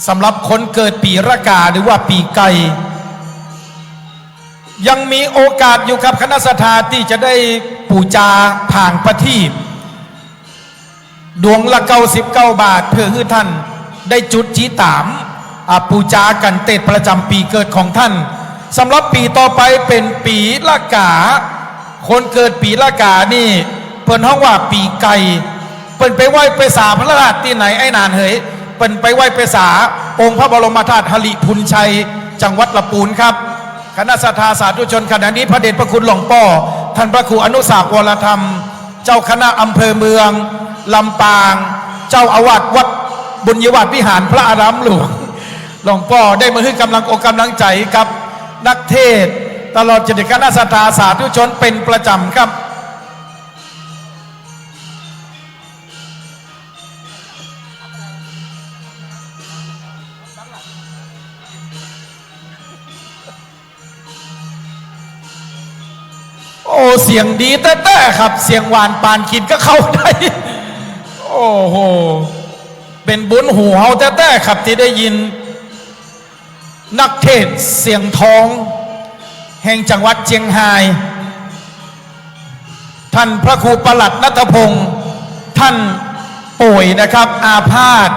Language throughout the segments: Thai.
สำหรับคนเกิดปีระกาหรือว่าปีไก่ยังมีโอกาสอยู่ครับคณะสัตยาที่จะได้ปูจาผ่างประทีปดวงละ99 บาทเพื่อให้ท่านได้จุดจีตามปูจากันเตดประจำปีเกิดของท่านสำหรับปีต่อไปเป็นปีละกาคนเกิดปีละกานี่เปิ้นห้องว่าปีไก่เปิ้นไปไหว้ไปสาพระราชที่ไหนไอ้นานเหยเปิ้นไปไหว้ไปสาองค์พระบรมธาตุหริพุนชัยจังหวัดลำพูนครับคณะสัตยาสาธุชนขณะนี้พระเดชพระคุณหลวงพ่อท่านพระครูอนุสาควรธรรมเจ้าคณะอำเภอเมืองลำปางเจ้าอาวาสวัดบุญยวัฒน์วิหารพระอารามหลวงหลวงพ่อได้มาให้กำลังอกกำลังใจกับนักเทศตลอดจนคณะสัตยาสาธุชนเป็นประจำครับโอ้เสียงดีแต่ครับเสียงหวานปานกินก็เข้าได้โอ้โหเป็นบุญหูเฮาแต่ครับที่ได้ยินนักเทศเสียงทองแห่งจังหวัดเชียงรายท่านพระครูประหลัดณัฐพงศ์ท่านป่วยนะครับอาพาธ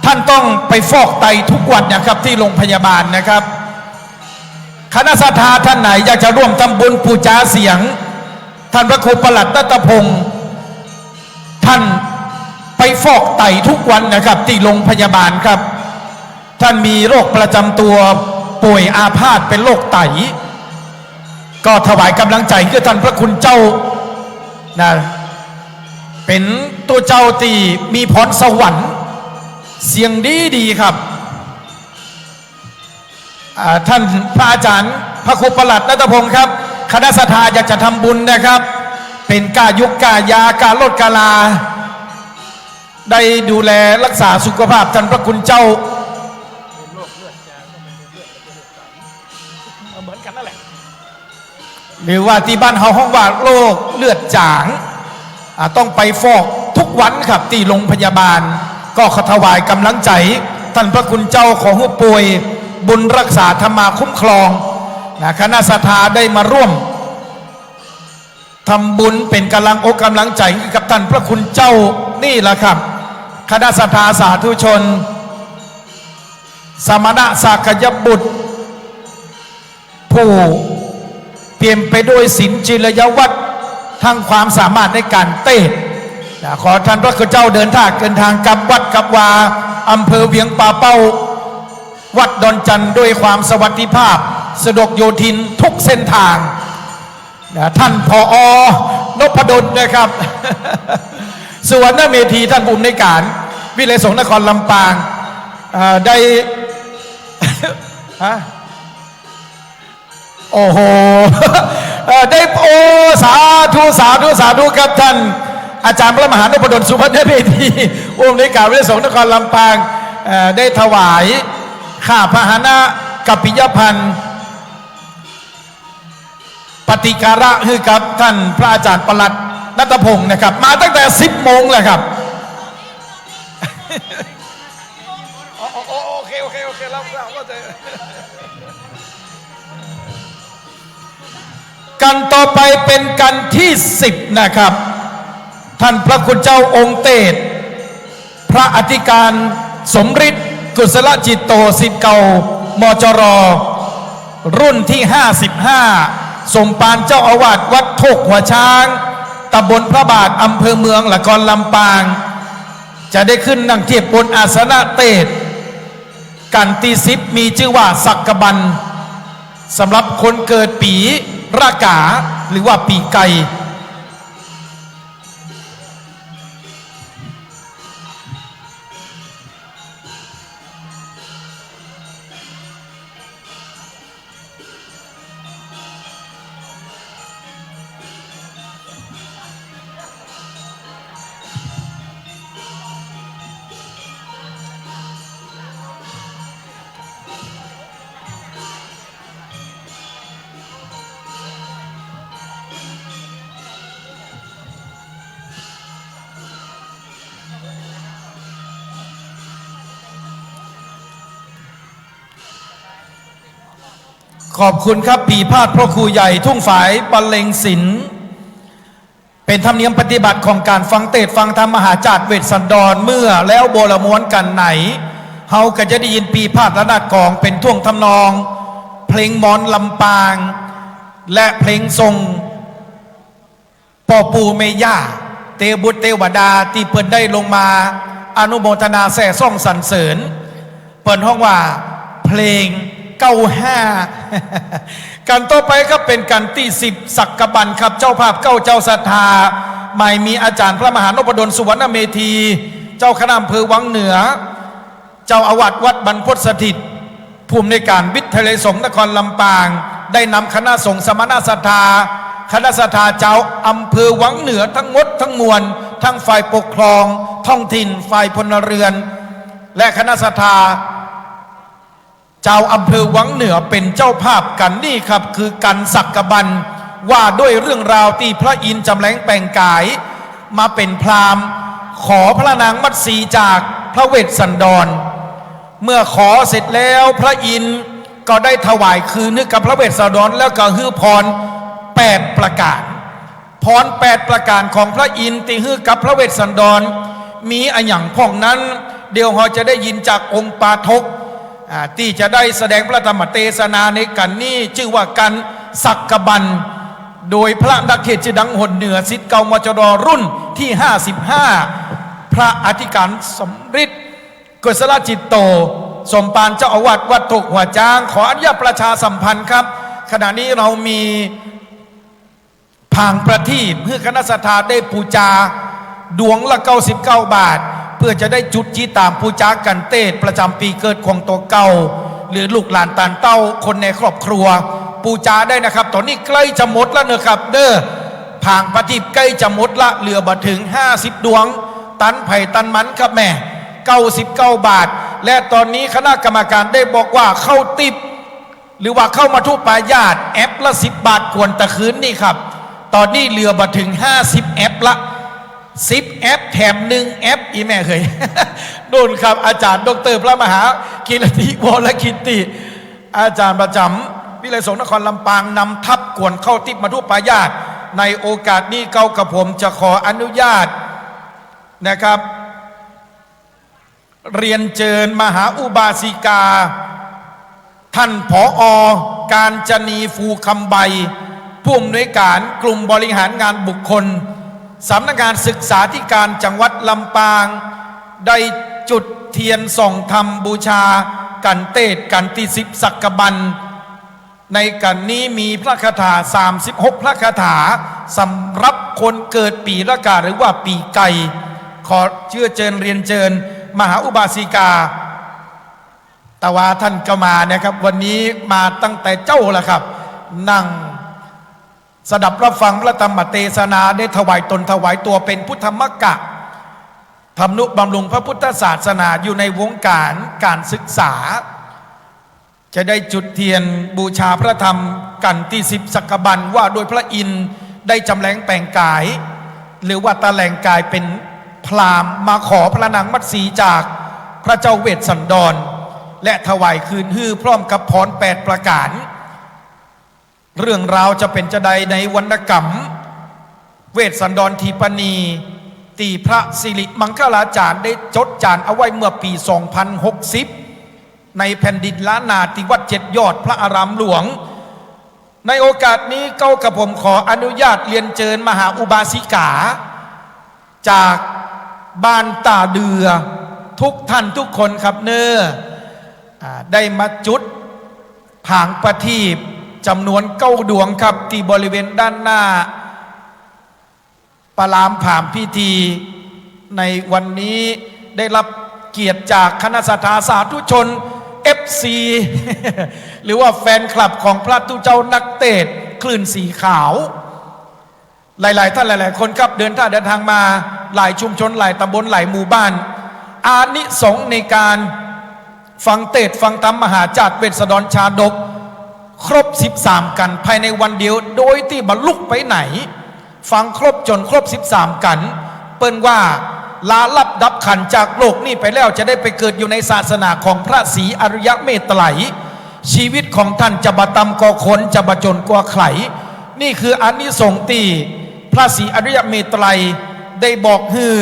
ท่านต้องไปฟอกไตทุกวันนะครับที่โรงพยาบาลนะครับคณะสัตยาท่านไหนอยากจะร่วมทำบุญปูจาเสียงท่านพระครูประหลัดณัฐพงศ์ท่านไปฟอกไตทุกวันนะครับที่โรงพยาบาลครับท่านมีโรคประจำตัวป่วยอาพาธเป็นโรคไตก็ถวายกำลังใจคือท่านพระคุณเจ้านะเป็นตัวเจ้าที่มีพรสวรรค์เสียงดีครับท่านพระอาจารย์พระครูประหลัดณัฐพงศ์ครับคณะสัตยาอยากจะทำบุญนะครับเป็นกายุกกายาการลดกาลาได้ดูแลรักษาสุขภาพท่านพระคุณเจ้าเหมือนกันนั่นแหละหรือว่าที่บ้านเฮาห้องว่าโรคเลือดจางต้องไปฟอกทุกวันครับที่โรงพยาบาลก็ขอถวายกำลังใจท่านพระคุณเจ้าของผู้ป่วยบุญรักษาธรรมาคุ้มครองนะคณะสัตยาได้มาร่วมทำบุญเป็นกำลังอกกำลังใจกับท่านพระคุณเจ้านี่แหละครับคณะสัตยาสาธุชนสมณะสักยบุตรผู้เปี่ยมไปด้วยศีลจิรยวัตรทั้งความสามารถในการเต้นขอท่านพระคุณเจ้าเดินทางกับวัดกับวาอำเภอเวียงป่าเป้าวัดดอนจันทร์ด้วยความสวัสดิภาพสะดวกโยธินทุกเส้นทางท่านผอนพดลนะครับสุวรรณเมธีท่านผู้อำนวยการวิเลยสงฆ์นครลำปางได้โอ้โหได้โอ้สาธุครับท่านอาจารย์พระมหานพดลสุวรรณเมธีผู้อำนวยการวิเลยสงฆ์นครลำปางได้ถวายข้าพหนะกัปปิยพันธ์ปฏิการะคือกับท่านพระอาจารย์ประหลัดณัฐพงศ์นะครับมาตั้งแต่10 โมงเลยครับโอเครับก็จะกันต่อไปเป็นกันที่10นะครับท่านพระคุณเจ้าองค์เตศพระอธิการสมฤทธิ์กุศลจิตโตศิษย์เก่ามจรรุ่นที่55สมปานเจ้าอาวาสวัดโคกหัวช้างตำบลพระบาทอำเภอเมืองละครลำปางจะได้ขึ้นนั่งเทียบบนอาสนะเตศกันที่10มีชื่อว่าสักกบันสำหรับคนเกิดปีรากาหรือว่าปีไก่ ขอบคุณครับปีพาดพระครูใหญ่ทุ่งฝายบรรเลงศิลป์เป็นธรรมเนียมปฏิบัติของการฟังเทศน์ฟังธรรมมหาจารย์เวสสันดรเมื่อแล้วโบราณม้วนกันไหนเฮาก็จะได้ยินปีพาดระนาดกองเป็นท่วงทำนองเพลงมอนลำปางและเพลงทรงปอปูเมย่าเตบุตรเทวดาที่เปิดได้ลงมาอนุโมทนาแส่ซ่องสรรเสริญเปิดห้องว่าเพลง95การต่อไปครับเป็นการที่10สักกบันครับเจ้าภาพเก้าเจ้าศรัทธาใหม่มีอาจารย์พระมหานพดลสุวรรณเมธีเจ้าคณะอำเภอวังเหนือเจ้าอาวาสวัดบรรพตสถิตผู้อำนวยการวิทยาลัยสงฆ์นครลำปางได้นำคณะสงฆ์สมณศรัทธาคณะศรัทธาเจ้าอำเภอวังเหนือทั้งหมดทั้งมวลทั้งฝ่ายปกครองท้องถิ่นฝ่ายพลเรือนและคณะศรัทธาเจ้าอำเภอวังเหนือเป็นเจ้าภาพกันนี่ครับคือกันสักกบันว่าด้วยเรื่องราวที่พระอินทร์จำแรงแปลงกายมาเป็นพราหมณ์ขอพระนางมัตสีจากพระเวสสันดรเมื่อขอเสร็จแล้วพระอินทร์ก็ได้ถวายคืนนึกกับพระเวสสันดรแล้วก็ฮือพร8ประการพร8ประการของพระอินทร์ที่ฮือกับพระเวสสันดรมีอันอย่างพ่องนั้นเดี๋ยวเราจะได้ยินจากองค์ปาทกที่จะได้แสดงพระธรรมเทศนาในกันนี้ชื่อว่ากันสักกบันโดยพระนักเทศน์ชื่อดังหนเหนือศิษย์เก่ามจดรุ่นที่55พระอธิการสมฤทธิ์กุศลจิตโตสมปานเจ้าอาวาสวัดถกหัวจางขออนุญาตประชาสัมพันธ์ครับขณะนี้เรามีผางประทีปเพื่อคณะศรัทธาได้ปูจาดวงละ99 บาทเพื่อจะได้จุดจีตามปูจากันเตศประจำปีเกิดของตัวเก่าหรือลูกหลานตานเต้าคนในครอบครัวปูจาได้นะครับตอนนี้ใกล้จะหมดแล้วเนอะครับเด้อผางประทีปใกล้จะหมดละเหลือบ่ถึง50ดวงตันไผ่ตันมันครับแม่99 บาทและตอนนี้คณะกรรมการได้บอกว่าเข้าติบหรือว่าเข้ามาทุกปายาตแอปละ10 บาทควรตะคืนนี่ครับตอนนี้เหลือบ่ถึง50แอปละ10แอปแถม1แอปอีแม่เคย โดนครับอาจารย์ดรพระมหากิรติวรกิติอาจารย์ประจำวิทยาลัยสงฆ์นครลำปางนำทัพกวนเข้าติบมาทุกปายาตในโอกาสนี้เก้ากับผมจะขออนุญาตนะครับเรียนเชิญมหาอุบาสิกาท่านผอ.การจนีฟูคำใบผู้อำนวยการกลุ่มบริหารงานบุคคลสำนักงานศึกษาธิการจังหวัดลำปางได้จุดเทียนส่องธรรมบูชากันเตศกันที่10สักกบันในกันนี้มีพระคาถา36พระคาถาสำหรับคนเกิดปีละกาหรือว่าปีไก่ขอเชื่อเชิญเรียนเชิญมหาอุบาสิกาตะวาท่านก็มานะครับวันนี้มาตั้งแต่เจ้าละครับนั่งสดับรับฟังพระธรรมเทศนาได้ถวายตนถวายตัวเป็นพุทธมกะทำนุบำรุงพระพุทธศาสนาอยู่ในวงการศึกษาจะได้จุดเทียนบูชาพระธรรมกันที่10สักกบันว่าโดยพระอินทร์ได้จำแรงแปลงกายหรือว่าตะแหลงกายเป็นพราหมณ์มาขอพระนางมัตสีจากพระเจ้าเวสสันดรและถวายคืนฮื้อพร้อมกับพร8ประการเรื่องราวจะเป็นจะใดในวรรณกรรมเวสสันดรทีปณีตีพระสิริมังคลาจารย์ได้จดจานเอาไว้เมื่อปี2060ในแผ่นดินล้านนาที่วัด7ยอดพระอารามหลวงในโอกาสนี้เก้ากับผมขออนุญาตเรียนเชิญมหาอุบาสิกาจากบ้านตาเดือทุกท่านทุกคนครับเน้อได้มาจุดผางประทีปจำนวน9 ดวงครับที่บริเวณด้านหน้าปรามผามพิธีในวันนี้ได้รับเกียรติจากคณะศรัทธาสาธุชน FC หรือว่าแฟนคลับของพระตุเจ้านักเตะคลื่นสีขาวหลายๆท่านหลายๆคนครับเดินทางมาหลายชุมชนหลายตำบลหลายหมู่บ้านอานิสงส์ในการฟังเทศน์ฟังธรรมมหาจารย์เวสสันดรชาดกครบ13กันภายในวันเดียวโดยที่บรรลุไปไหนฟังครบจนครบ13กันเปิ้นว่าลาลับดับขันจากโลกนี้ไปแล้วจะได้ไปเกิดอยู่ในศาสนาของพระศรีอริยเมตไตร ชีวิตของท่านจะบะตำก่อคนจะบะจนกว่าใครนี่คืออานิสงส์ที่พระศรีอริยเมตไตรได้บอกคือ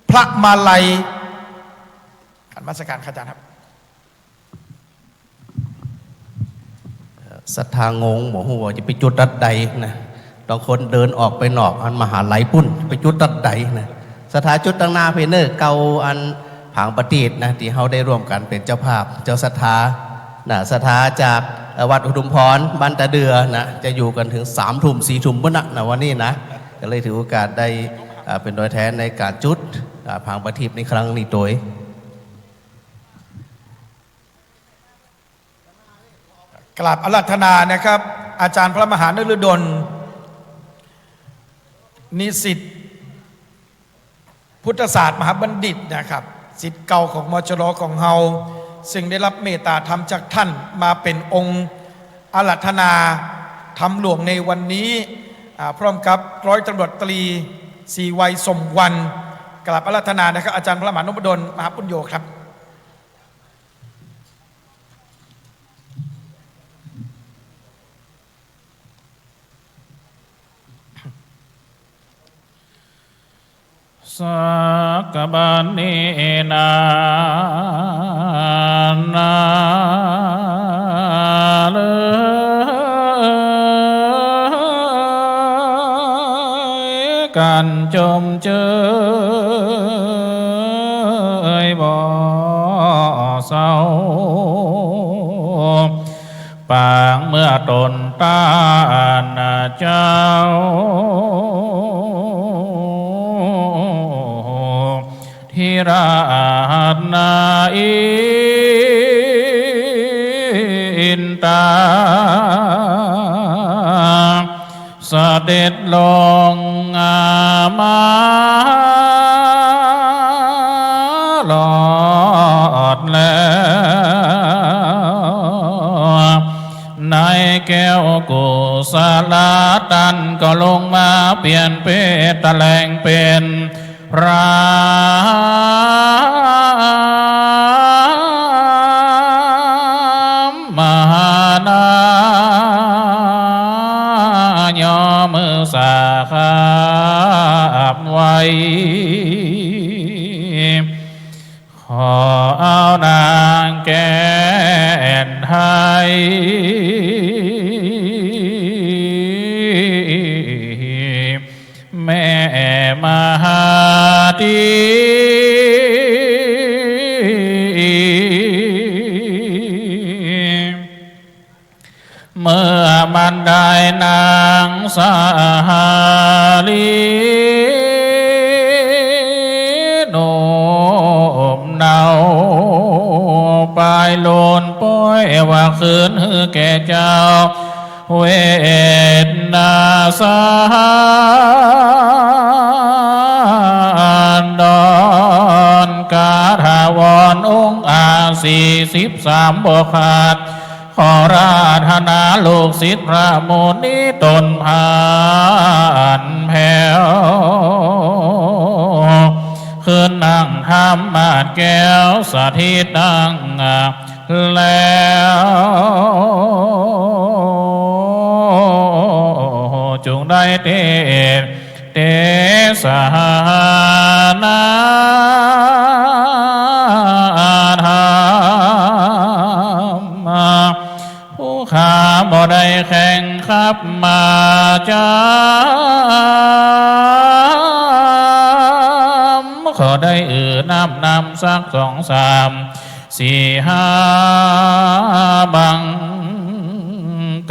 พระมาลัยขันมาสการอาจารย์ครับศรัทธางงบอกว่าจะไปจุดดัดใดนะต้องคนเดินออกไปนอกอันมหาไหลปุ้นไปจุดดัดใดนะสถานจุดตั้งหน้าเพเนอร์เกาอันผางประทีปนะที่เขาได้ร่วมกันเป็นเจ้าภาพเจ้าศรัทธานะศรัทธาจากวัดอุทุมพรบ้านตาเดือนะจะอยู่กันถึง3 ทุ่ม 4 ทุ่มมื้อนะวันนี้นะก็เลยถือโอกาสได้เป็นโดยแทนในการจุดผางประทีปในครั้งนี้โดยกราบอาราธนานะครับอาจารย์พระมหานฤดลนิสิตพุทธศาสตร์มหาบัณฑิตนะครับศิษย์เก่าของมชรของเฮาซึ่งได้รับเมตตาธรรมจากท่านมาเป็นองค์อาราธนาธรรมหลวงในวันนี้พร้อมกับร้อยตำรวจตรีศรีวัยสมวันกราบอาราธนานะครับอาจารย์พระมหานฤดลมหาปุญโญครับสักกบันนีนานาเลกันจมเจยบ่เศร้าปางเมื่อตนตาเจ้าที่รานาอินตาเสด็จลงมาหลอดแล้วในแก้วกุศลตันก็ลงมาเปลี่ยนเป็นตะแลงเป็นพระมหานายอมือสาขาบไว้ขอเอานางแก่นไทยแม่มหาดีเมื่อมันได้นางสาลีโนมเนาปลายโลนป้อยว่าคืนฮือแก่เจ้าเวทนาสานดอนกาถาวรองค์43 บขาดขอราธนาลูกศิษย์พระมุนีตนผ่านแผ่วคืนนั่งทำมาดแก้วสาธิตนั่งแล้วจงได้เตสานาธรรมผู้ข้าบ่ได้แข่งขับมาจามขอได้นำสัก2 3 4 5บัง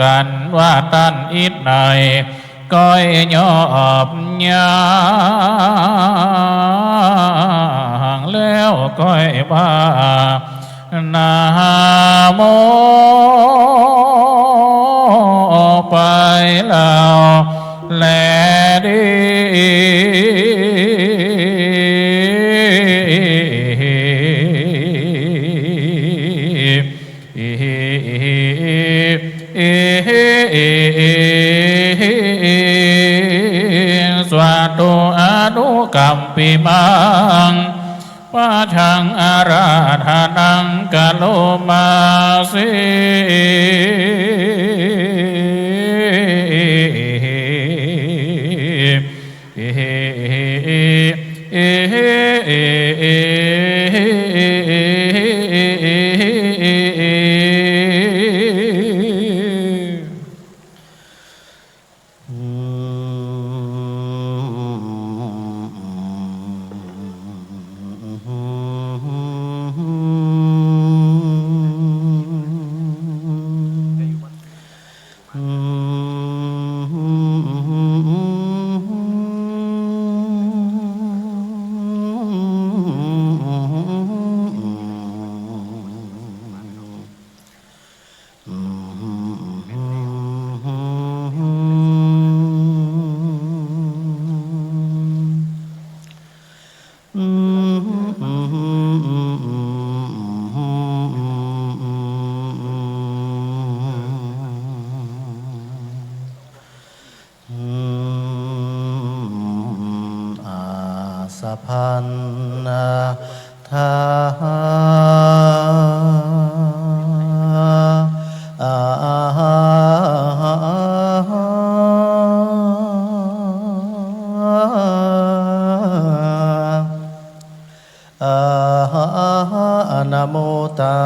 กันว่าตันอิดหน่อยก้อยยอบยางแล้วก้อยว่านาโมไปแล้วแลดีสวาตุอนุกัมปิมังปะชังอาราธนังกะโลมา สิสะพันนาทานะโมตา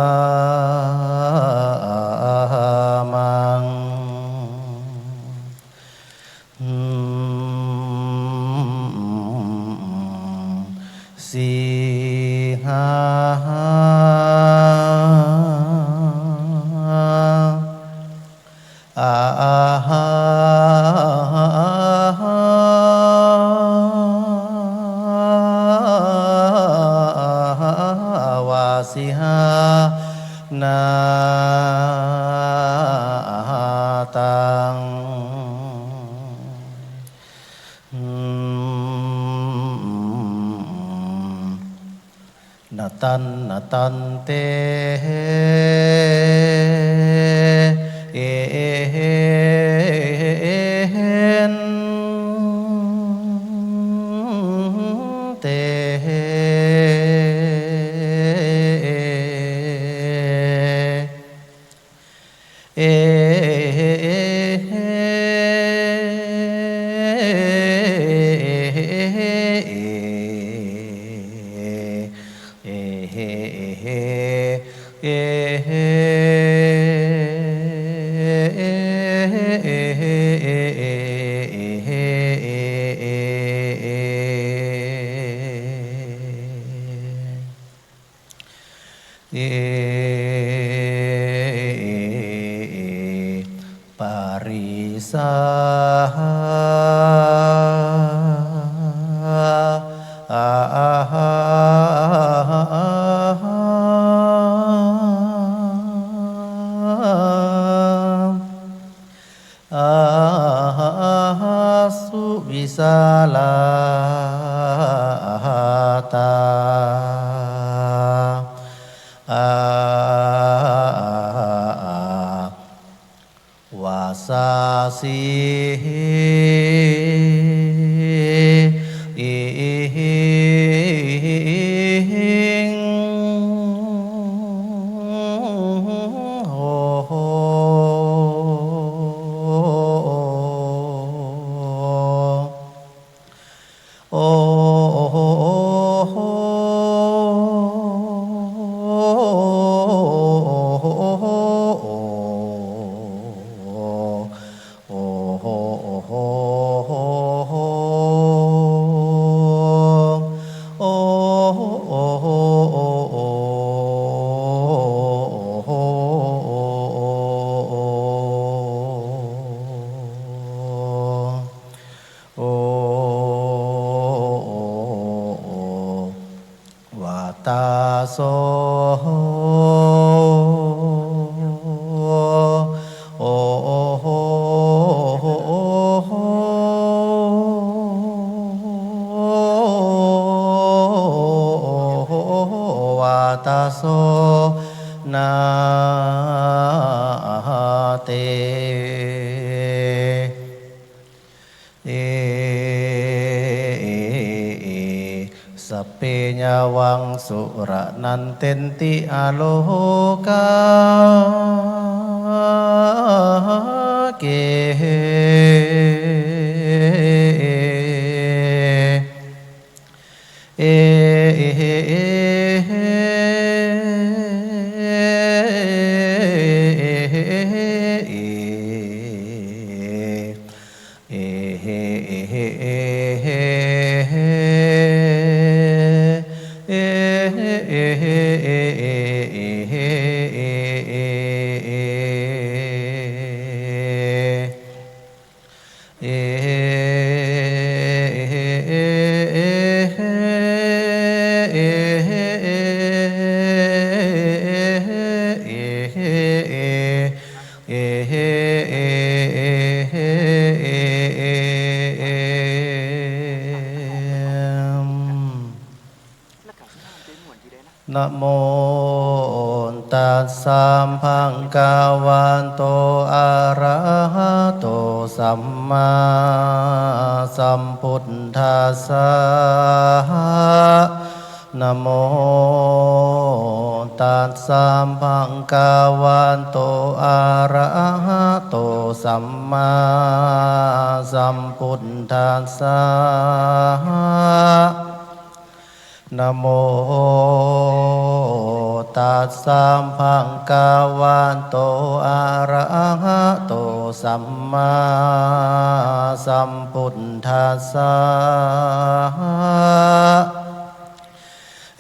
มังสีหาาวาสิหานาตังนาตันเตเอนเตเปาริสาสุวิสาลาตาวาสาสีโหโวาตาโสโวาตาโสนาเตสัพเพญ ยวังสุระนันเตนติอโลกาเกเนะโมตัสสะภะคะวะโตอะระหะโตสัมมาสัมพุทธัสสะนะโมตัสสะภะคะวะโตอะระหะโตสัมมาสัมพุทธัสสะนะโมตัสสะภะคะวะโตอะระหะโตสัมมาสัมพุทธัสสะ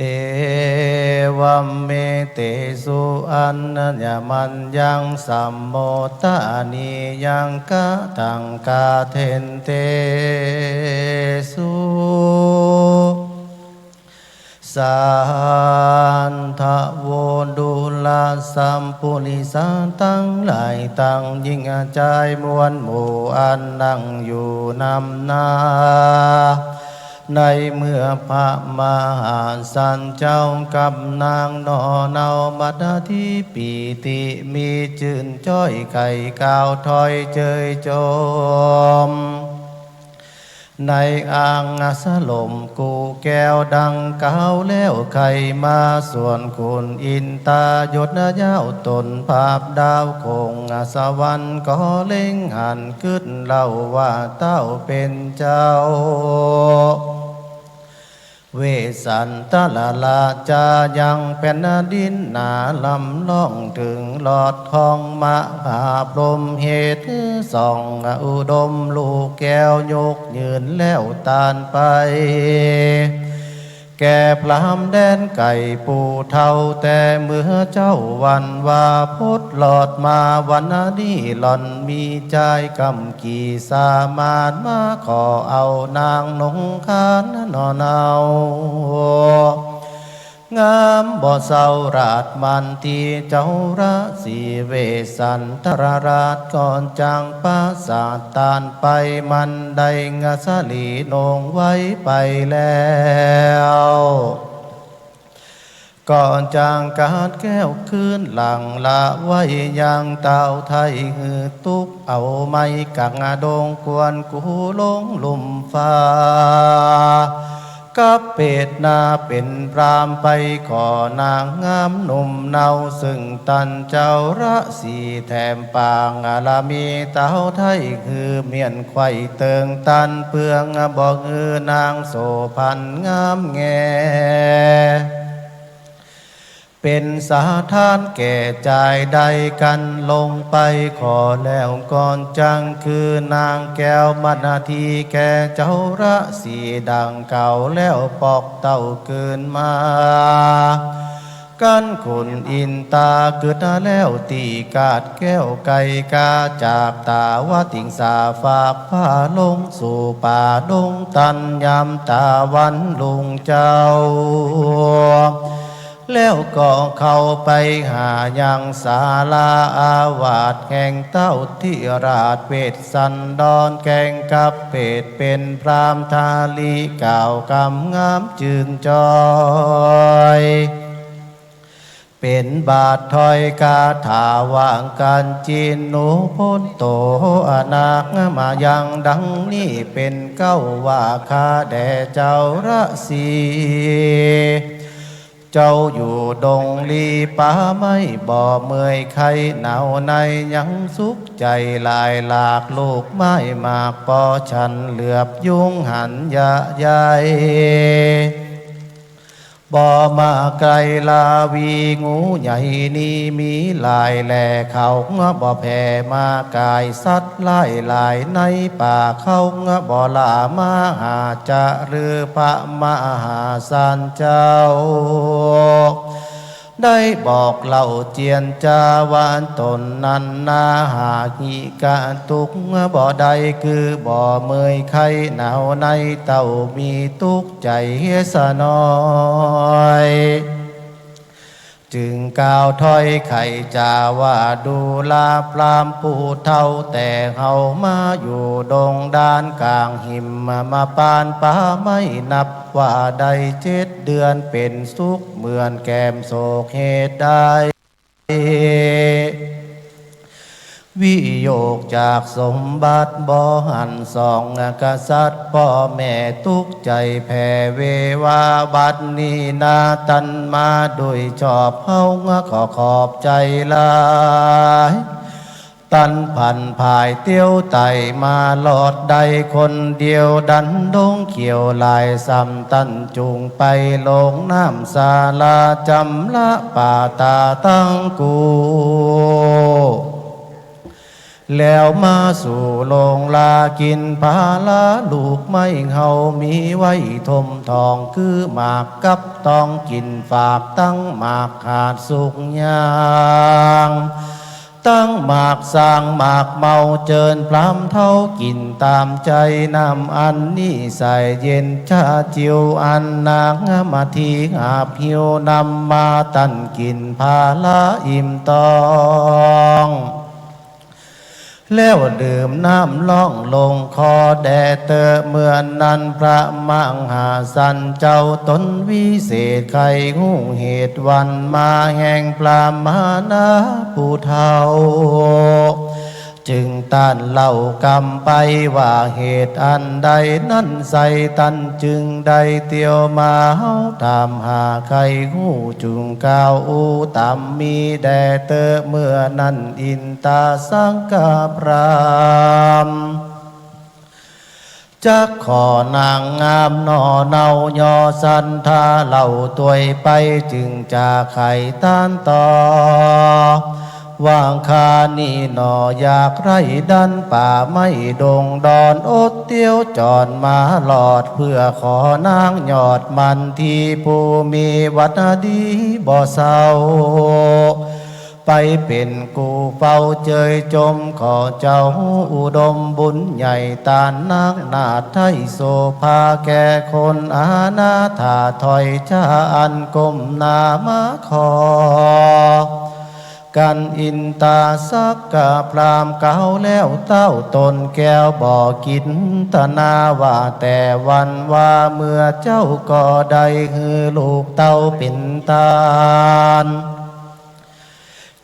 เอวัมเมเตสุอันนัญญมัญญังสัมโมทานิยังกะตังกาเทนเตสุสันทะโวดุลาสัมปุริสันตั้งหลายตั้งยิ่งใจมวลหมู่อันนั่งอยู่นำหน้าในเมื่อพระมหาสันเจ้ากับนางนอเนาบัดที่ปีติมีจื่นจ้อยไข่ก้าวถอยเจยโจมในอ่างสลมกูแก้วดังเก่าแล้วใครมาส่วนคุณอินตายศยาวตนภาพดาวคงสวรรค์ก็เล่งหันขึ้นเล่าว่าเต้าเป็นเจ้าเวสันตะละลาจายังเป็นดินนาลำล่องถึงหลอดทองมะภาพลมเหตุส่องอุดมลูกแก้วยกยืนแล้วตานไปแก่พรามแดนไก่ปูเท่าแต่เมื่อเจ้าวันว่าพุทธหลอดมาวันนี้หล่อนมีใจกำกี่สามารถมาขอเอานางนงคานนอนเอางามบ่เศร้าราชมันที่เจ้าระสีเวสันตรราชก่อนจางปราสาทตานไปมันได้งาสลีนงไว้ไปแล้วก่อนจางกาดแก้วคืนหลังละไว้ยังเต่าไทยหือตุกเอาไม้กังดงกวนกูลงลุ่มฟ้ากับเป็ดนาเป็นพรามไปขอนางงามหนุ่มเนาซึ่งตันเจ้าระสีแถมปางลามีเต้าไทยคือเมียนไข่เติงตันเปืองบอกนางโสพันงามแงเป็นสาทานแก่ใจใดกันลงไปขอแล้วก่อนจังคือนางแก้วมนาทีแก่เจ้าระสีดังเก่าแล้วปอกเต่าเกินมากันขุนอินตาเกิดแล้วตีกาดแก้วไก่กาจากตาว่าติงสาฝากผ้าลงสู่ป่าดงตันยามตาวันลุงเจ้าแล้วก็เข้าไปหายังศาลาอาวาสแห่งเต้าที่ราชเวทสันดรแกงกับเป็ดเป็นพรามทาลีก่าวกำงามจืนจอย เป็นบาทถอยกาถาวางการจีนหนูพ้นโตอนาคมายังดังนี้เป็นเก้าว่าคาแด่เจ้าระสีเจ้าอยู่ดงลีป่าไม่บ่อเมื่อยไข้หนาวในยังสุขใจลายหลากลูกไม้มากปอฉันเหลือบยุงหันยะใหญ่บ่มาไกลลาวีงูใหญ่นี่มีลายแหล่เขาบ่แผ่มากายสัตว์ไล่ลายในป่าเขาบ่ลามาหาจะหรือพระมหาสานเจ้าได้บอกเล่าเจียนจาวานตนนันนาหากิกะตุกบ่ใดคือบ่เมยไข่หนาวในเต่ามีตุกใจสะน้อยจึงกล่าวถ้อยไข่จาว่าดูลาปรามผู้เท่าแต่เฮามาอยู่ดงด้านกลางหิมมาปานป่าไม่นับว่าได้7 เดือนเป็นสุขเหมือนแก้มโศกเหตุใดวิโยกจากสมบัติบ่หันสองกษัตริย์พ่อแม่ทุกใจแผ่เววาบัดนี้นาตันมาโดยชอบเฮาขอขอบใจหลายตันพันภายเตี้ยวไตมาหลอดใดคนเดียวดันดงเขียวลายซ้ำตันจุงไปลงน้ำสาลาจำละป่าตาตั้งกูแล้วมาสู่โรงลากินพาลาลูกไม่เฮามีไว้ทมทองคือหมากกับต้องกินฝากตั้งหมากขาดสุกยางตั้งหมากสร้างหมากเมาเจิญพล้ำเท่ากินตามใจนำอันนี้ใส่เย็นชาจิวอันนางมาทีหาผิวนำมาตันกินพาลาอิ่มตองแล้วดื่มน้ำล่องลงคอแด่เตอเมื่อนั้นพระมังหาสันเจ้าตนวิเศษไข่หูเหตุวันมาแห่งปลามานาผู้เฒ่าจึงต้านเล่ากรรมไปว่าเหตุอันใดนั้นใส่ตันจึงได้เตียวมาเฮาตามหาไข่หูจุงก้าวอูตามมีแด่เตอเมื่อนั้นอินตาสังกาพรามจักขอนางงามนอเนายอสันทาเหล่าตัวยไปจึงจะไข่ต้านต่อวางคานี่หนออยากไรดันป่าไม่ดงดอนอดเตี้ยวจอนมาหลอดเพื่อขอนางยอดมันที่ผู้มีวัดดีบ่เศร้าไปเป็นกูเฝ้าเจยจมขอเจ้าอุดมบุญใหญ่ตานนักนาไทยโสภาแก่คนอาณาถาถอยชาอันก้มหน้ามาขอกันอินตาสักกะพรามเก่าแล้วเต้าตนแก้วบ่อกินตนาว่าแต่วันว่าเมื่อเจ้าก็ได้ฮือลูกเต้าเป็นตาล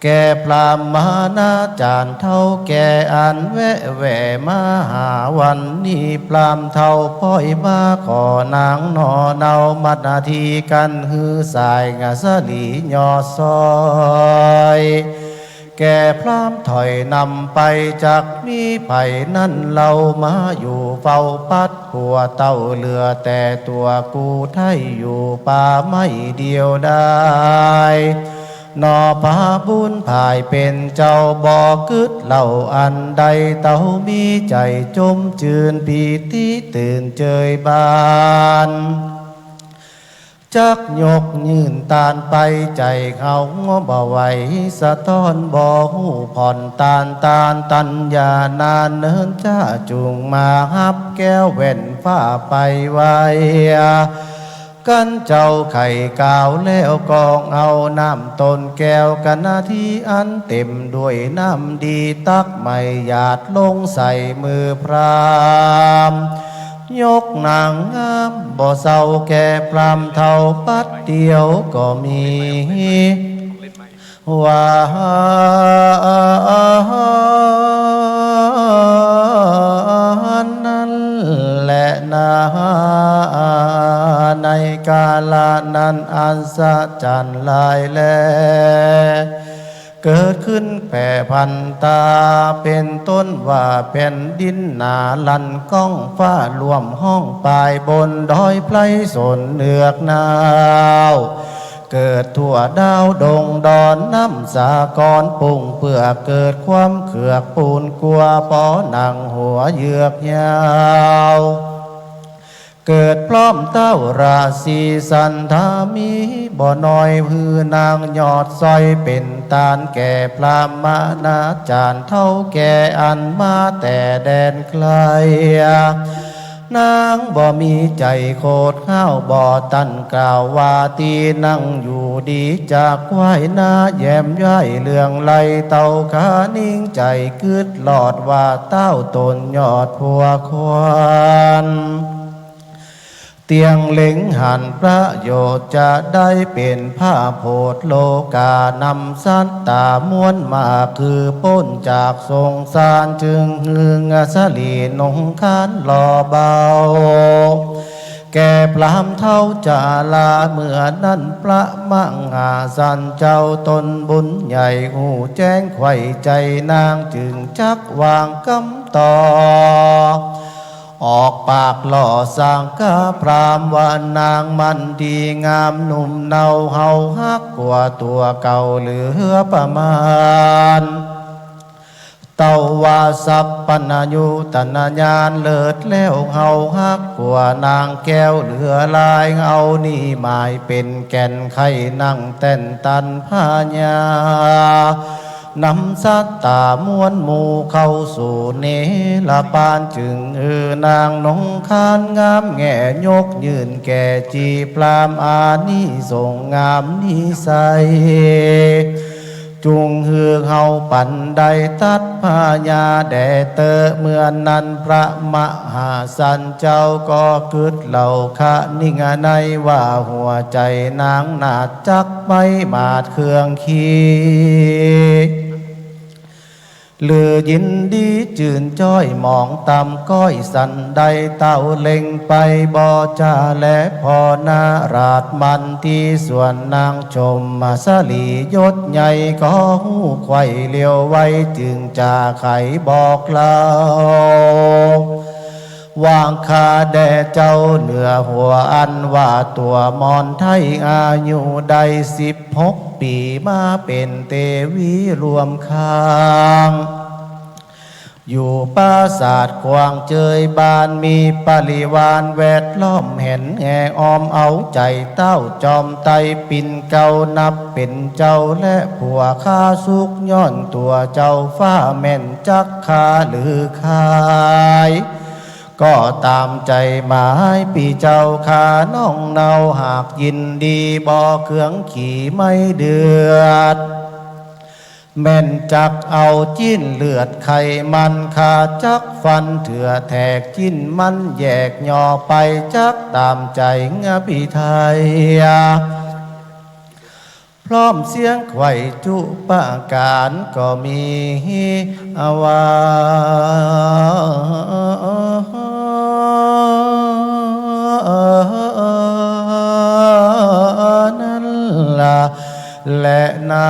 แก่พรามมานาจารเท่าแก่อันแวะแหวมาหาวันนี้พรามเท่าพ่อยมาขอนางนอเนามัดนาทีกันฮือสายงาสลียอซอยแก่พรามถอยนำไปจากมีไผ่นั่นเรามาอยู่เฝ้าปัดหัวเต้าเหลือแต่ตัวกูไทยอยู่ป่าไม่เดียวได้นอพาบุญภายเป็นเจ้าบ่อกึดเหล่าอันใดเต้ามีใจจมจืนปีติตื่นเจยบานจักยกยืนตานไปใจเขาบ่ไหวสะท้อนบ่หูผ่อนตานตัญญานานเนินจ้าจุงมาฮับแก้วแว่นฟ้าไปไว้กันเจ้าไข่กาวแล้วกองเอาน้ำต้นแก้วกันนาทีอันเต็มด้วยน้ำดีตักไม่หยาดลงใส่มือพรามยกนางงามบ่เศร้าแก่พรามเท่าปัดเดียวก็มี ว่านั้นแหละนาในกาลนั้นอันสะจันลายแลเกิดขึ้นแผ่พันตาเป็นต้นว่าแผ่นดินหนาลันก้องฟ้ารวมห้องปลายบนดอยไพรสนเนือกหนาวเกิดทั่วดาวดงดอนน้ำสากรปุ่งเพื่อเกิดความเขือกปูนกลัวปอหนังหัวเยือกยาวเกิดพร้อมเต้าราศีสันธามีบ่อน้อยพือนางยอดซอยเป็นตาลแก่พรามนาจารย์เท่าแก่อันมาแต่แดนไกลนางบ่มีใจโคตรข้าวบ่ตันกล่าวว่าตีนั่งอยู่ดีจากไหวหน้าแย้มย่ายเรื่องไหลเต่าขานิ่งใจกึดหลอดว่าเต้าตนยอดพัวควานเตียงเล็งหันประโยชน์จะได้เป็นผ้าโพธโลกานำสันตามวนมาคือพ้นจากทรงสารจึงหึงสลีนงคานหล่อเบาแก่พรามเท่าจาลาเมื่อนั้นพระมังหาสันเจ้าตนบุญใหญ่หูแจ้งไข่ใจนางจึงจักวางกำต่อออกปากหล่อสร้างกาพรามว่านางมันดีงามหนุ่มเนาเฮาฮักกว่าตัวเก่าเหลือประมาณเต้าวาสัพปนายุตนาญาณเลิศแล้วเฮาฮักกว่านางแก้วเหลือลายเอานี่หมายเป็นแก่นไข่นั่งเต้นตันพาญานำสัตตามวนหมู่เข้าสู่เนลปานจึงนางนงคานงามแง่ยกยืนแก่จีปรามอานิสงงามนิสัยจุงฮือเฮาปันใดตัดพาญาแด่เตอเมื่อนั้นพระมหาสันเจ้าก็กึดเหล่าคะนิ่งในว่าหัวใจนางนาดจักไม่บาดเครื่องขีเลือยินดีจื่นจ้อยมองตามก้อยสันใดเต้าเล็งไปบ่จ่าและพอนาราดมันที่ส่วนนางชมมาสลียศใหญ่ก็หูไข่เลี้ยวไว้จึงจะไขบอกเล่าวางคาแด่เจ้าเหนือหัวอันว่าตัวมอนไทยอายุได้16 ปีมาเป็นเตวีรวมข้างอยู่ปราสาทกวางเจยบานมีปริวารแวดล้อมเห็นแง่ออมเอาใจเต้าจอมไตปิ่นเก่านับเป็นเจ้าและผัวข้าสุกย้อนตัวเจ้าฟ้าแม่นจักคาหรือขายก็ตามใจหมายปีเจ้าขาน้องเนาหากยินดีบ่เครื่องขี่ไม่เดือดแม่นจักเอาจิ้นเลือดไขมันขาจักฟันเถื่อแทกจิ้นมันแยกย่อไปจักตามใจงะพี่ไทยพร้อมเสียงไข่จุปาการก็มีอาวานั่นล่ะและนา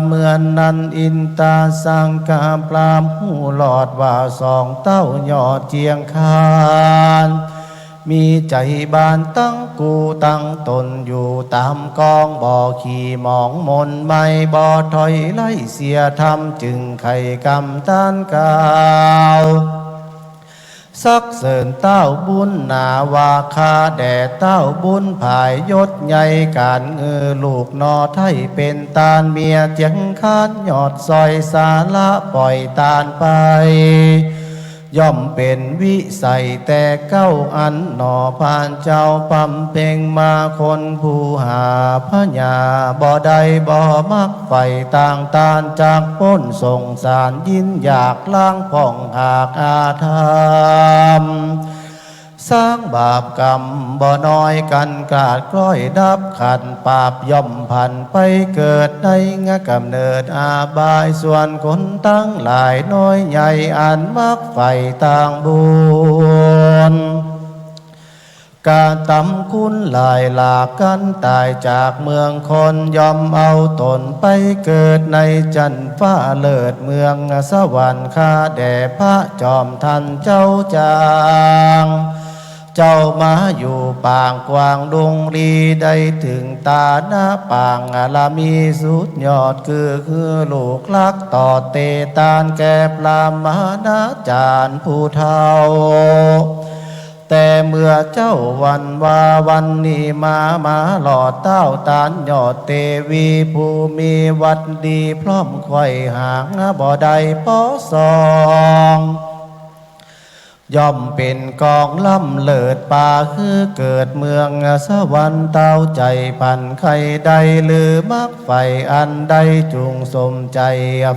เมื่อนนั้นอินตาสังกาปรามหูหลอดว่าสองเต้ายอดเจียงคานมีใจบานตั้งกูตั้งตนอยู่ตามกองบ่อขี่มองมนไม่บ่อถอยไล่เสียทำจึงไข่กำต้านกาวสักเสริญเต้าบุญนาวาคาแด่เต้าบุญภายยศใหญ่การลูกนอไทยเป็นตาลเมียเจียงคานยอดซอยสาละปล่อยตาลไปย่อมเป็นวิสัยแต่เก้าอันหนอผ่านเจ้าปั๊มเพ่งมาคนผู้หาพญาบ่ใดบ่มักไฟต่างตานจากพ้นส่งสารยินอยากล้างผ่องหากอาธรรม สร้างบาปกรรมบ่น้อยกันกาดกล้อยดับขันปราบย่อมพันไปเกิดในงะกำเนิดอาบายส่วนคนตั้งหลายน้อยใหญ่อันมักไฟต่างบุญการตำคุณหลายหลากกันตายจากเมืองคนยอมเอาตนไปเกิดในจันฟ้าเลิศเมืองสวรรค์ข้าแด่พระจอมทันเจ้าจางเจ้ามาอยู่ปางกวางดงรีได้ถึงตาหน้าปางลามีสุดยอดคือลูกลักต่อเตตานแก่ปลามหานาจารย์ผู้เฒ่าแต่เมื่อเจ้าวันว่าวันนี้มาหลอดเต้าตานยอดเตวีผู้มีวัดดีพร้อมไข่หางบ่ได้ป้อสองย่อมเป็นกองล่ำเลิศป่าคือเกิดเมืองสวรรค์เต้าใจพันไข่ใดหรือมักไฟอันใดจุงสมใจ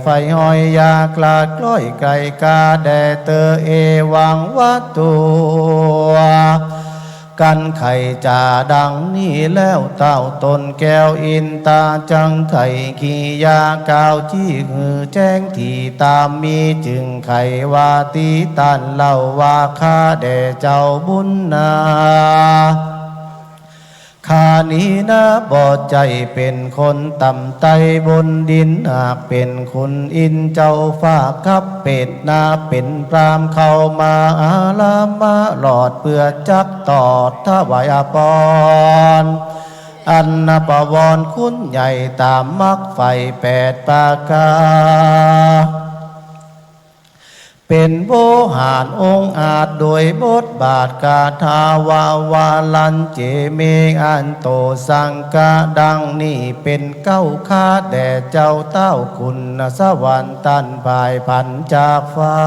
ไฟห้อยยากลาดกล้อยไก่กาแดเตอเอวังวัตตัวกันไข่จ่าดังนี้แล้วเต้าตนแก้วอินตาจังไข่ขียากาวจี้หือแจ้งที่ตามมีจึงไข่ว่าตีตันเล่าว่าข้าแด่เจ้าบุญนาข้านี้นะบ่ใจเป็นคนต่ำไตบนดินหากเป็นคุณอินเจ้าฝากกับเป็ดนาเป็นพรามเข้ามาอาลามาหลอดเพื่อจักตอดถวายปอนอันนปวรคุณใหญ่ตามมักไฟ8 ประการเป็นโบหารองค์อาจโดยบทบาทกาทาวาวาลันเจเมอันโตสังกะดังนี้เป็นเก้าข้าแด่เจ้าเต้าคุณสวรรค์ตันภายพันจากฟ้า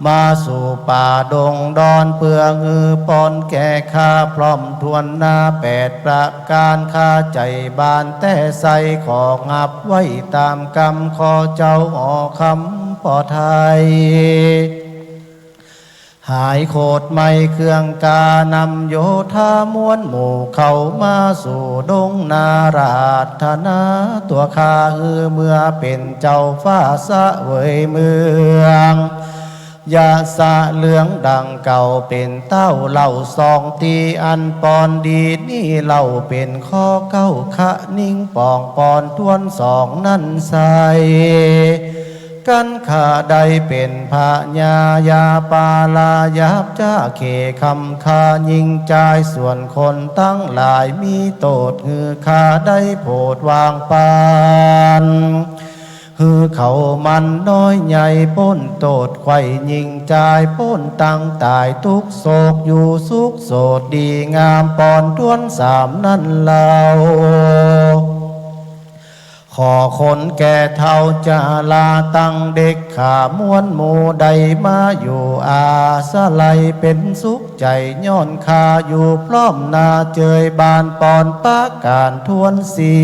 มาสู่ป่าดงดอนเพื่อฮือปอนแก่ข้าพร้อมทวนหน้า8 ประการข้าใจบานแต่ใสของับไว้ตามกรรมขอเจ้าหอคำปอไทยหายโคตรไม่เครื่องกานำโยธามวนหมู่เข้ามาสู่ดงนาราธนาตัวข้าฮือเมื่อเป็นเจ้าฟ้าสะเวยเมืองยาสะเหลืองดังเก่าเป็นเต้าเหล่าซองตีอันปอนดีนี่เหล่าเป็นข้อเก้าคะนิ่งปองปอนทวนสองนั่นใสกันข้าใดเป็นพระญายาปาลายับจ้าเขคำคายิงใจส่วนคนตั้งหลายมีโตดหือข้าได้โพดวางปานฮือเขามันน้อยใหญ่ป้นโตดไข่ยิงใจป้นตั้งตายทุกโศกอยู่สุขโสดดีงามปอนทวน3นั่นเล่าขอคนแก่เท่าจะลาตั้งเด็กขามวนหมู่ใดมาอยู่อาสะไลเป็นสุขใจย้อนคาอยู่พร้อมนาเจยบานปอนปะการทวนสี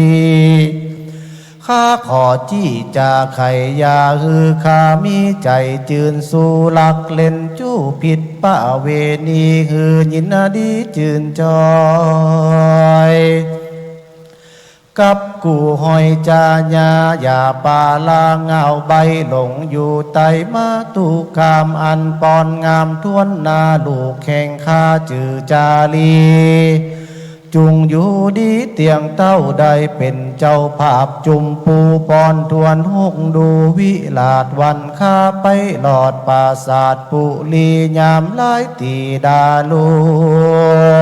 ข้าขอจี้จาไขยาฮือข้ามีใจจืนสู่หลักเล่นจู้ผิดป้าเวณีฮือยินดีจืนจอยกับกูหอยจาญาอย่าปาลาเงาใบหลงอยู่ไตมาตุกามอันปอนงามทวนนาลูกแข่งข้าจือจาลีจุงอยู่ดีเตียงเต้าใดเป็นเจ้าภาพจุมปูปอนทวนหกดูวิลาดวันข้าไปหลอดปราสาทปุลียามลายตีดาลุ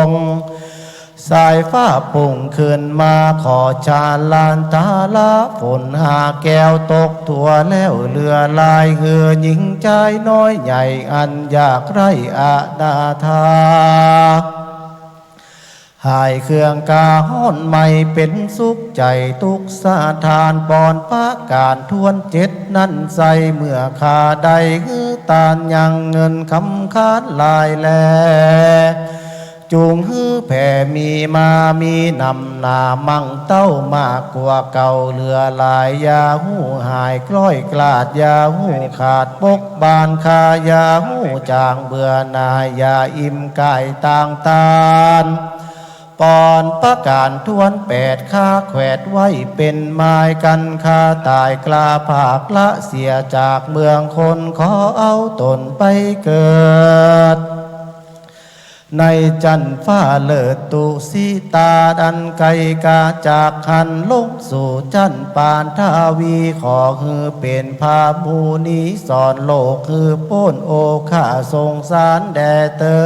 งสายฟ้าปุ่งขึ้นมาขอชาลานตาลาฝนหาแก้วตกทั่วแล้วเรือลายเหือหญิงใจน้อยใหญ่อันอยากไรอาณาธาหายเครื่องกาห้อนไม่เป็นสุขใจทุกสาทานปอนปะการทวน7นั่นใสเมื่อขาใดฮือตานยังเงินคำคาดลายแล จูงฮื้อแผ่มีมามีนำนามั่งเต้ามากกว่าเก่าเหลือหลายยาหูหายกล้อยกลาดยาหูขาดปกบานคายาหูจางเบื่อนายยาอิ่มกายต่างตานปอนประการทวน8ข้าแขวดไว้เป็นไม้กันคาตายกลาภาคละเสียจากเมืองคนขอเอาตนไปเกิดในจันฟ้าเลิศตุสิตาดันไกกาจากหันลงสู่จันปานทาวีขอฮือเป็นพามูนีสอนโลกคือป้นโอข้าทรงสารแด่เตอ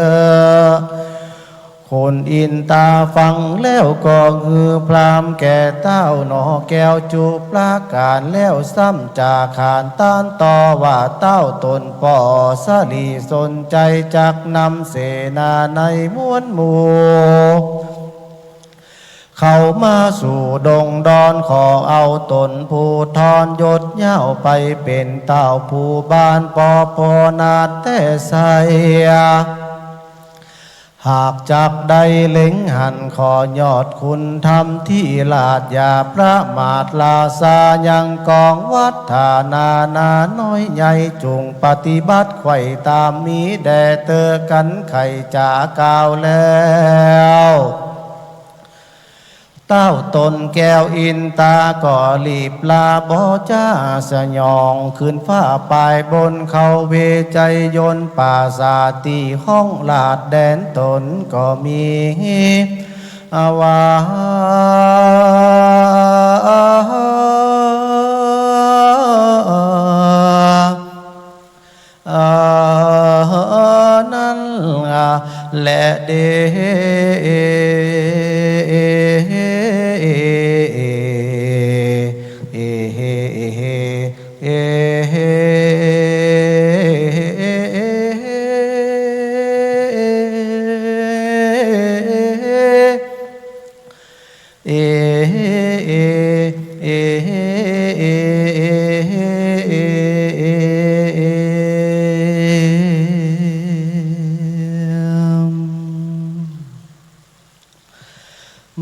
คนอินตาฟังแล้วก็ฮือพรามแก่เต้าหนอแก้วจูปลาการแล้วซ้ำจากขานต้านต่อว่าเต้าตนป่อสลีสนใจจักนำเสนาในม้วนหมู่เข้ามาสู่ดงดอนขอเอาตนผู้ทอนยศเย้าไปเป็นเต้าผู้บ้านปอปอนาแต่ใสหากจักได้เล็งหันขอยอดคุณธรรมที่ลาดยาประมาทลาซายังกองวัดฐานานาน้อยใหญ่จุงปฏิบัติไข่ตามมีแด่เตอกันไข่จาก่าวแล้วเต้าตนแก้วอินตาก่อลีบลาบ่จ้าสยองขึ้นฟ้าปลายบนเขาเวใจยนป่าสาตีห้องลาดแดนตนก็มีอาวานั่นและเด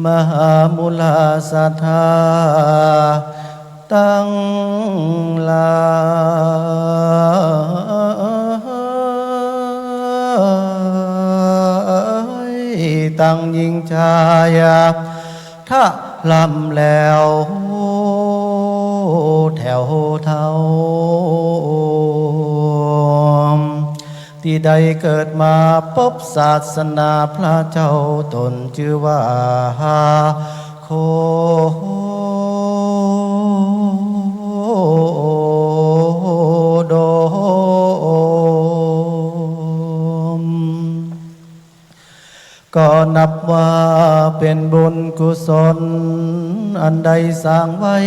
มหามุลาสัทธาตั้งลายตั้งยิงชายถ้าลำแล้วแถวเท่าที่ใดเกิดมาพบศาสนาพระเจ้าตนชื่อว่าโคโดมก็นับว่าเป็นบุญกุศลอันใดสร้างไว้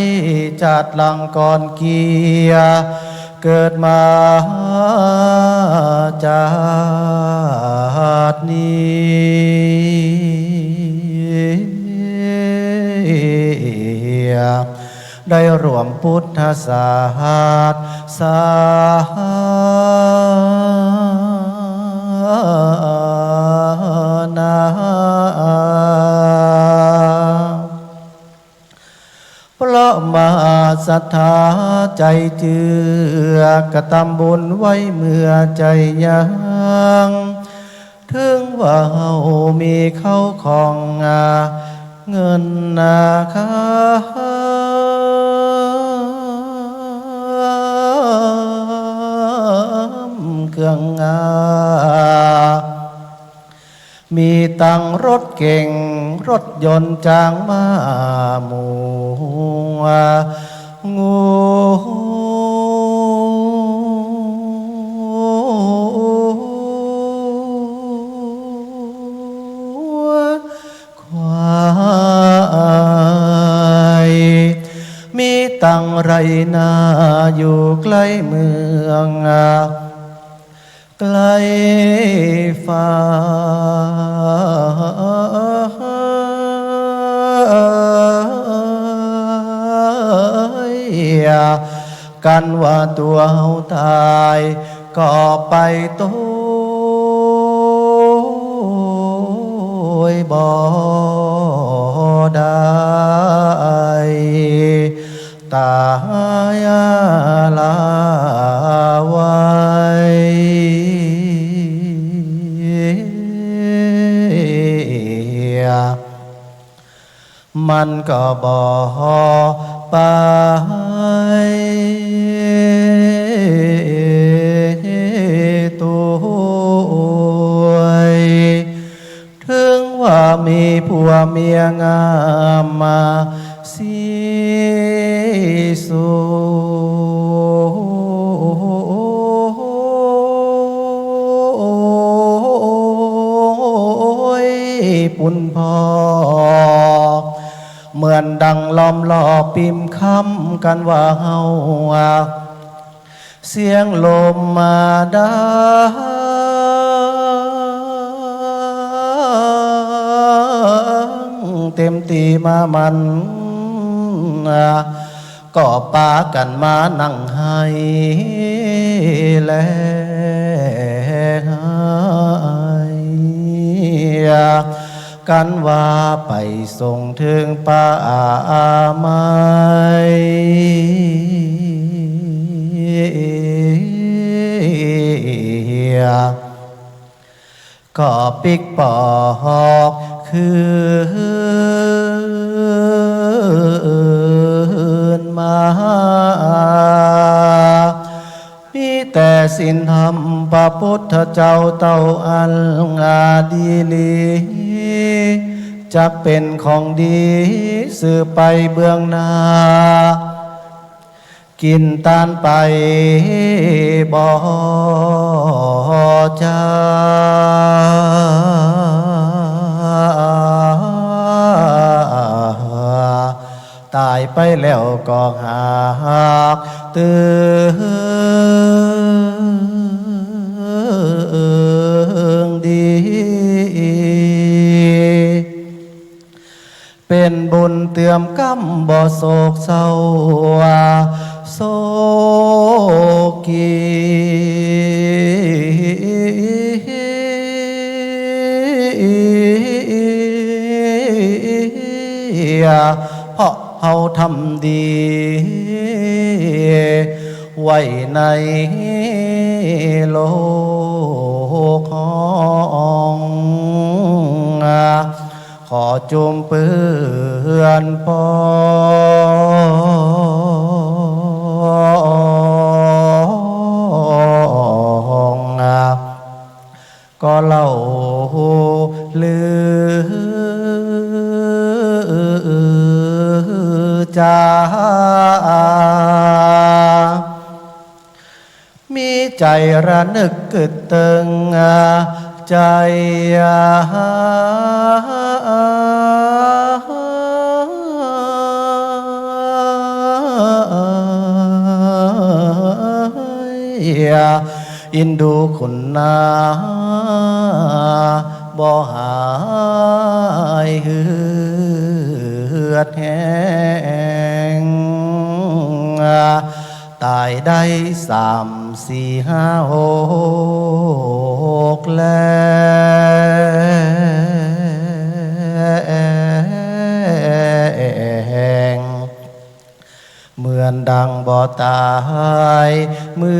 จาดหลังก่อนเกียเกิดมาจากนี้ได้รวมพุทธศาสนาเพราะมาศรัทธาใจเจือกระทำบุญไว้เมื่อใจยังถึงว่าเฮามีเข้าของเงินนาคาเครื่องมีตังรถเก่งรถยนต์จางมาหมู่งูควายมีตังไรนาอยู่ใกล้เมืองไกลฟ้ากันว่าตัวเฮาตายก็ไปโต ยบ่ได้ตายลาไว้มันก็บ่ไปตัวถึงว่ามีผัวเมียงามมาสิสูปุ่นพอเหมือนดังล้อมล่อปิมคำกันว่าเฮาเสียงลมมาดังเต็มตีมามันก็ปากันมานั่งให้แลกันว่าไปส่งถึงป่าไม้ก็ปิกปอกคืนมามีแต่สินธรรมพระพุทธเจ้าเต้าอันดีลีจะเป็นของดีสืบไปเบื้องหน้ากินตานไปบ่จาตายไปแล้วก็หากตื่นดีเป็นบุญเตื่อมกำบ่โศกเศร้าโศกีเพราะเฮาทำดีไว้ในโลกของขอจุมเปื้อนปองก็เล่าลือจามีใจระนึกกึดตึงใจอินดูคุณนาบ่หายเหือดแห้งตายได้3 4 5 6แล้วเหมือนดังบ่ตายมื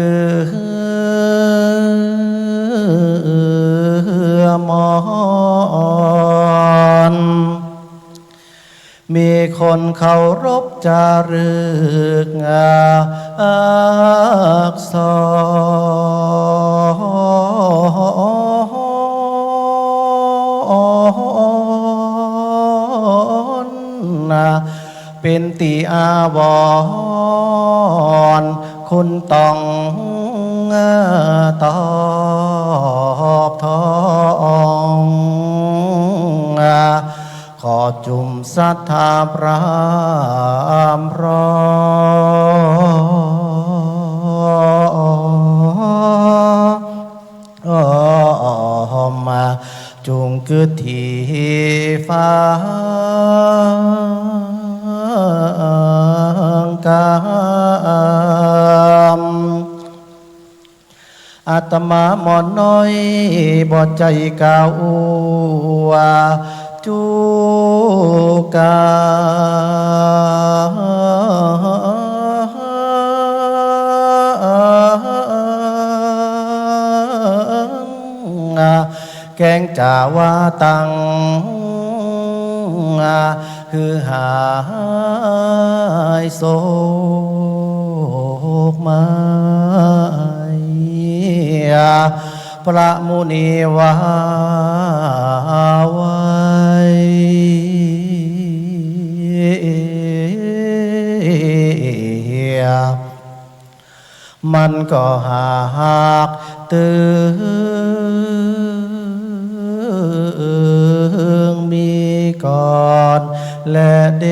อมอนมีคนเคารพจารึกอักษรเป็นติอาวรณ์คุณต้องตอบทองขอจุมศรัทธาพรามพร้อมมาจุงกึศที่ฟ้ากามอาตมาหมอนน้อยบ่ใจกาว กาแกงจ่าวาตังคือหายโศกมาพระมุนีวาไว้มันก็หากตึงมีก่อนและเด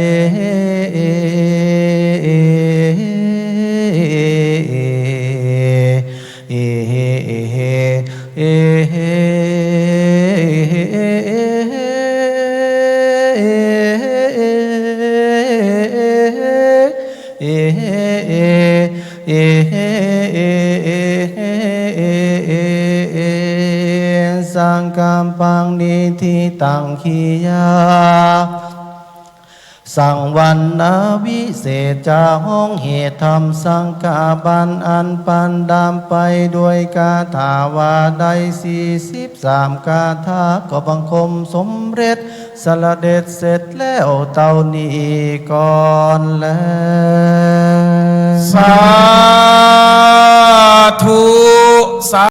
สังกัมปังนิธิตังขียาสังวันนาวิเศษจาห้องเหตุธรรมสังกาบันอันปันดามไปด้วยกาถาวาได้43 กาถาก็บังคมสมเร็จสละเด็จเสร็จแล้วเต่านี้ก่อนแล้ว สา